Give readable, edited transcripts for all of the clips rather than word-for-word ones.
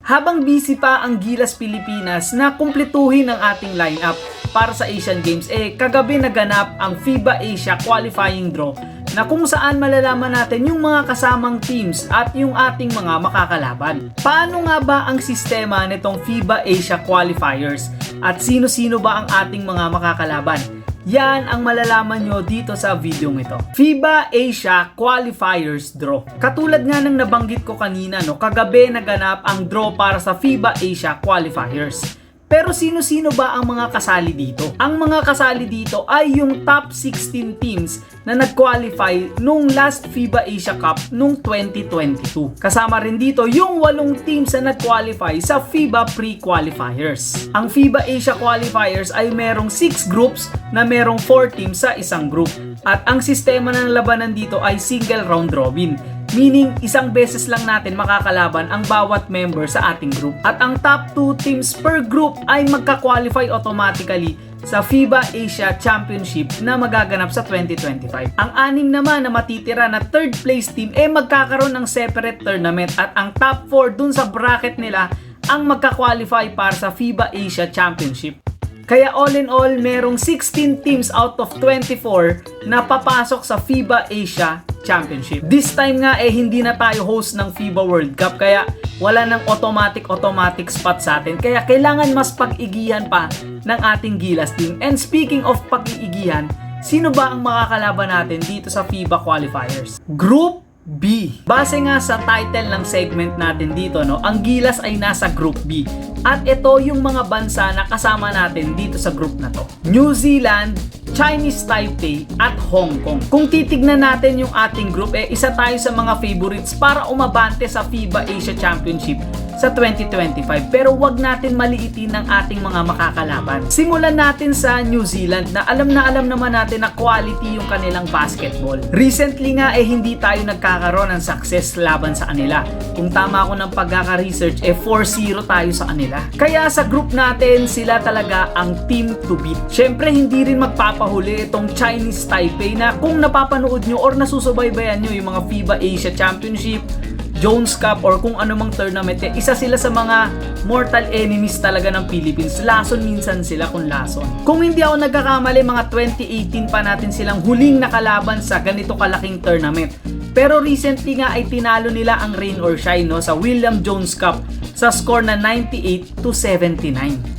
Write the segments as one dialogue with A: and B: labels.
A: Habang busy pa ang Gilas Pilipinas na kumpletuhin ang ating lineup para sa Asian Games, kagabi naganap ang FIBA Asia Qualifying Draw na kung saan malalaman natin yung mga kasamang teams at yung ating mga makakalaban. Paano nga ba ang sistema nitong FIBA Asia Qualifiers at sino-sino ba ang ating mga makakalaban? Yan ang malalaman nyo dito sa video ito. FIBA Asia Qualifiers Draw. Katulad nga ng nabanggit ko kanina, kagabi naganap ang draw para sa FIBA Asia Qualifiers. Pero sino-sino ba ang mga kasali dito? Ang mga kasali dito ay yung top 16 teams na nag-qualify nung last FIBA Asia Cup nung 2022. Kasama rin dito yung 8 teams na nag-qualify sa FIBA Pre-Qualifiers. Ang FIBA Asia Qualifiers ay merong 6 groups na merong 4 teams sa isang group. At ang sistema ng labanan dito ay single round robin. Meaning, isang beses lang natin makakalaban ang bawat member sa ating group. At ang top 2 teams per group ay magka-qualify automatically sa FIBA Asia Championship na magaganap sa 2025. Ang 6 naman na matitira na third place team magkakaroon ng separate tournament at ang top 4 dun sa bracket nila ang magka-qualify para sa FIBA Asia Championship. Kaya all in all, merong 16 teams out of 24 na papasok sa FIBA Asia Championship. This time nga hindi na tayo host ng FIBA World Cup kaya wala nang automatic spot sa atin. Kaya kailangan mas pag-igihan pa ng ating Gilas team. And speaking of pag-iigihan, sino ba ang makakalaban natin dito sa FIBA Qualifiers? Group B. Base nga sa title ng segment natin dito, ang Gilas ay nasa Group B. At ito yung mga bansa na kasama natin dito sa group na to. New Zealand, Chinese Taipei at Hong Kong. Kung titignan natin yung ating group, isa tayo sa mga favorites para umabante sa FIBA Asia Championship sa 2025. Pero wag natin maliitin ang ating mga makakalaban. Simulan natin sa New Zealand na alam naman natin na quality yung kanilang basketball. Recently nga hindi tayo nagkakaroon ng success laban sa kanila. Kung tama ako ng pagkaka-research, 4-0 tayo sa kanila. Kaya sa group natin, sila talaga ang team to beat. Syempre, hindi rin magpapahuli itong Chinese Taipei na kung napapanood nyo or nasusubaybayan nyo yung mga FIBA Asia Championship, Jones Cup or kung anumang tournament, isa sila sa mga mortal enemies talaga ng Philippines. Lason minsan sila kung lason. Kung hindi ako nagkakamali, mga 2018 pa natin silang huling nakalaban sa ganito kalaking tournament. Pero recently nga ay tinalo nila ang rain or shine sa William Jones Cup sa score na 98-79.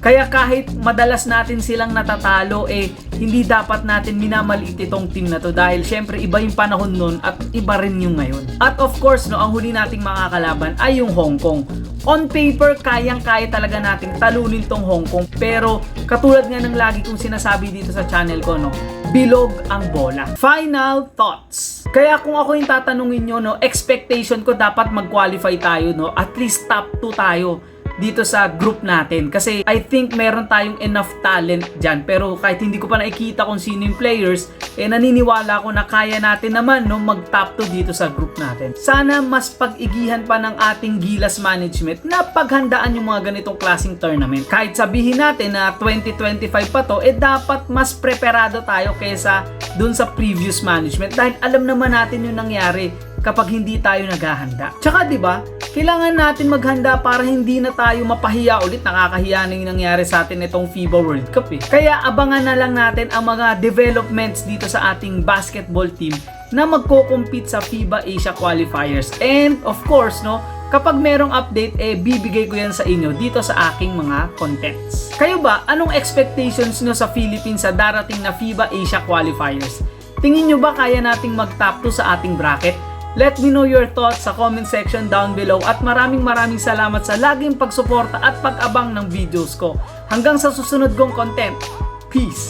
A: Kaya kahit madalas natin silang natatalo, hindi dapat natin minamaliit itong team na to dahil syempre iba yung panahon nun at iba rin yung ngayon. At of course, ang huli nating makakalaban ay yung Hong Kong. On paper, kayang-kaya talaga nating talunin tong Hong Kong. Pero katulad nga ng lagi kong sinasabi dito sa channel ko, bilog ang bola. Final thoughts. Kaya kung ako yung tatanungin nyo, expectation ko dapat mag-qualify tayo, at least top 2 tayo dito sa group natin. Kasi I think meron tayong enough talent dyan. Pero kahit hindi ko pa nakikita kung sino yung players, naniniwala ko na kaya natin naman mag top 2 dito sa group natin. Sana mas pag-igihan pa ng ating Gilas management na paghandaan yung mga ganitong klaseng tournament. Kahit sabihin natin na 2025 pa to, dapat mas preparado tayo kaysa dun sa previous management. Dahil alam naman natin yung nangyari kapag hindi tayo naghahanda. Tsaka 'di ba? Kailangan natin maghanda para hindi na tayo mapahiya ulit. Nakakahiya na yung nangyari sa atin itong FIBA World Cup Kaya abangan na lang natin ang mga developments dito sa ating basketball team na magko-compete sa FIBA Asia Qualifiers. And of course, kapag merong update, bibigay ko yan sa inyo dito sa aking mga contents. Kayo ba, anong expectations nyo sa Philippines sa darating na FIBA Asia Qualifiers? Tingin nyo ba kaya nating mag-top 2 sa ating bracket? Let me know your thoughts sa comment section down below at maraming salamat sa laging pagsuporta at pag-abang ng videos ko. Hanggang sa susunod kong content. Peace!